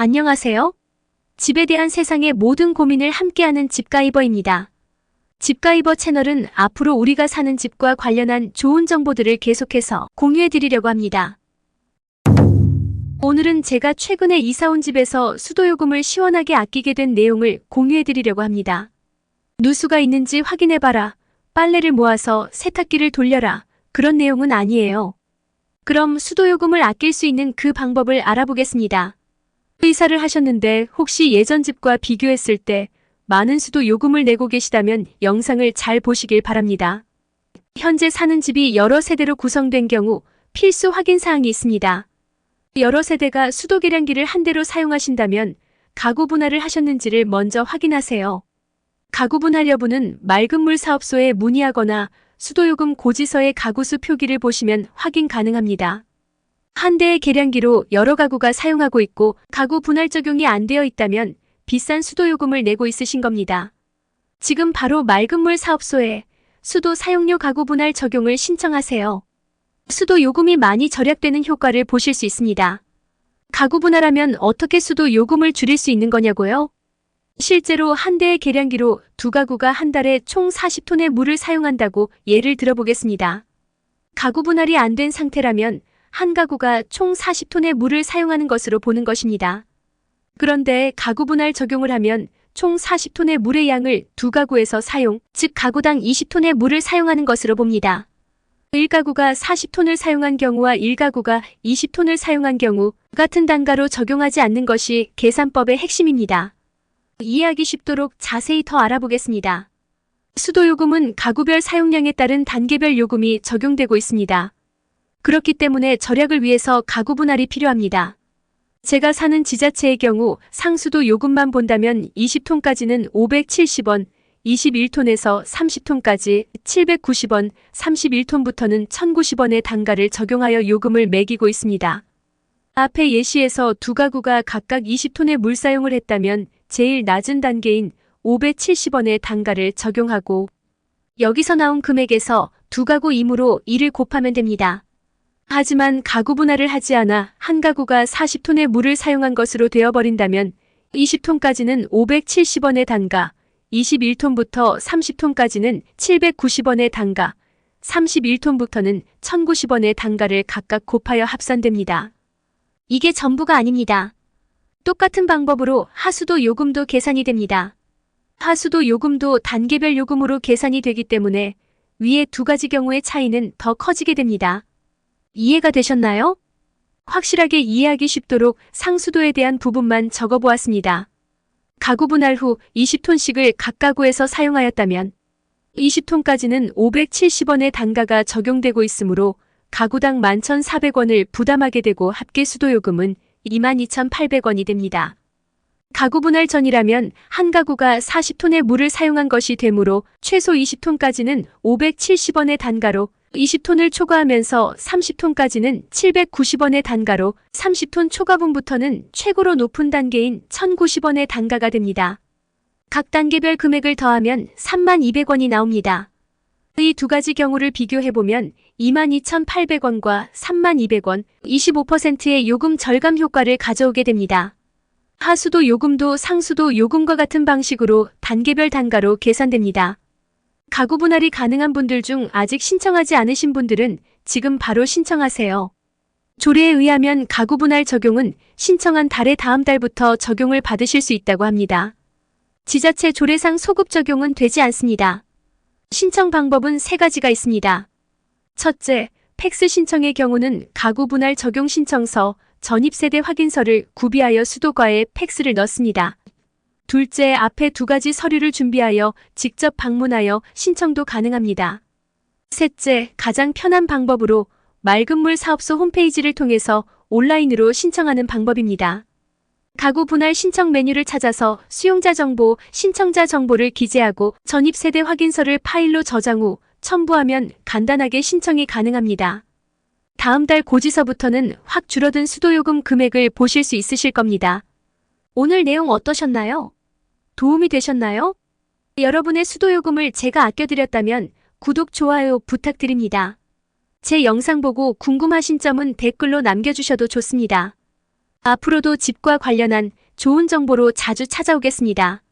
안녕하세요. 집에 대한 세상의 모든 고민을 함께하는 집가이버입니다. 집가이버 채널은 앞으로 우리가 사는 집과 관련한 좋은 정보들을 계속해서 공유해드리려고 합니다. 오늘은 제가 최근에 이사온 집에서 수도요금을 시원하게 아끼게 된 내용을 공유해드리려고 합니다. 누수가 있는지 확인해봐라. 빨래를 모아서 세탁기를 돌려라. 그런 내용은 아니에요. 그럼 수도요금을 아낄 수 있는 그 방법을 알아보겠습니다. 이사를 하셨는데 혹시 예전 집과 비교했을 때 많은 수도 요금을 내고 계시다면 영상을 잘 보시길 바랍니다. 현재 사는 집이 여러 세대로 구성된 경우 필수 확인 사항이 있습니다. 여러 세대가 수도 계량기를 한 대로 사용하신다면 가구 분할을 하셨는지를 먼저 확인하세요. 가구 분할 여부는 맑은 물 사업소에 문의하거나 수도요금 고지서의 가구수 표기를 보시면 확인 가능합니다. 한 대의 계량기로 여러 가구가 사용하고 있고 가구 분할 적용이 안 되어 있다면 비싼 수도요금을 내고 있으신 겁니다. 지금 바로 맑은 물 사업소에 수도 사용료 가구 분할 적용을 신청하세요. 수도요금이 많이 절약되는 효과를 보실 수 있습니다. 가구 분할하면 어떻게 수도요금을 줄일 수 있는 거냐고요? 실제로 한 대의 계량기로 두 가구가 한 달에 총 40톤의 물을 사용한다고 예를 들어보겠습니다. 가구 분할이 안 된 상태라면 한 가구가 총 40톤의 물을 사용하는 것으로 보는 것입니다. 그런데 가구 분할 적용을 하면 총 40톤의 물의 양을 두 가구에서 사용, 즉 가구당 20톤의 물을 사용하는 것으로 봅니다. 1가구가 40톤을 사용한 경우와 1가구가 20톤을 사용한 경우 같은 단가로 적용하지 않는 것이 계산법의 핵심입니다. 이해하기 쉽도록 자세히 더 알아보겠습니다. 수도요금은 가구별 사용량에 따른 단계별 요금이 적용되고 있습니다. 그렇기 때문에 절약을 위해서 가구 분할이 필요합니다. 제가 사는 지자체의 경우 상수도 요금만 본다면 20톤까지는 570원, 21톤에서 30톤까지 790원, 31톤부터는 1090원의 단가를 적용하여 요금을 매기고 있습니다. 앞에 예시에서 두 가구가 각각 20톤의 물 사용을 했다면 제일 낮은 단계인 570원의 단가를 적용하고 여기서 나온 금액에서 두 가구 임으로 2를 곱하면 됩니다. 하지만 가구 분할을 하지 않아 한 가구가 40톤의 물을 사용한 것으로 되어버린다면 20톤까지는 570원의 단가, 21톤부터 30톤까지는 790원의 단가, 31톤부터는 1090원의 단가를 각각 곱하여 합산됩니다. 이게 전부가 아닙니다. 똑같은 방법으로 하수도 요금도 계산이 됩니다. 하수도 요금도 단계별 요금으로 계산이 되기 때문에 위에 두 가지 경우의 차이는 더 커지게 됩니다. 이해가 되셨나요? 확실하게 이해하기 쉽도록 상수도에 대한 부분만 적어보았습니다. 가구 분할 후 20톤씩을 각 가구에서 사용하였다면 20톤까지는 570원의 단가가 적용되고 있으므로 가구당 11,400원을 부담하게 되고 합계 수도요금은 22,800원이 됩니다. 가구 분할 전이라면 한 가구가 40톤의 물을 사용한 것이 되므로 최소 20톤까지는 570원의 단가로 20톤을 초과하면서 30톤까지는 790원의 단가로 30톤 초과분부터는 최고로 높은 단계인 1090원의 단가가 됩니다. 각 단계별 금액을 더하면 32,200원이 나옵니다. 이 두 가지 경우를 비교해보면 22,800원과 32,200원, 25%의 요금 절감 효과를 가져오게 됩니다. 하수도 요금도 상수도 요금과 같은 방식으로 단계별 단가로 계산됩니다. 가구 분할이 가능한 분들 중 아직 신청하지 않으신 분들은 지금 바로 신청하세요. 조례에 의하면 가구 분할 적용은 신청한 달의 다음 달부터 적용을 받으실 수 있다고 합니다. 지자체 조례상 소급 적용은 되지 않습니다. 신청 방법은 세 가지가 있습니다. 첫째, 팩스 신청의 경우는 가구 분할 적용 신청서, 전입세대 확인서를 구비하여 수도과에 팩스를 넣습니다. 둘째, 앞에 두 가지 서류를 준비하여 직접 방문하여 신청도 가능합니다. 셋째, 가장 편한 방법으로 맑은 물 사업소 홈페이지를 통해서 온라인으로 신청하는 방법입니다. 가구 분할 신청 메뉴를 찾아서 수용자 정보, 신청자 정보를 기재하고 전입세대 확인서를 파일로 저장 후 첨부하면 간단하게 신청이 가능합니다. 다음 달 고지서부터는 확 줄어든 수도요금 금액을 보실 수 있으실 겁니다. 오늘 내용 어떠셨나요? 도움이 되셨나요? 여러분의 수도요금을 제가 아껴드렸다면 구독, 좋아요 부탁드립니다. 제 영상 보고 궁금하신 점은 댓글로 남겨주셔도 좋습니다. 앞으로도 집과 관련한 좋은 정보로 자주 찾아오겠습니다.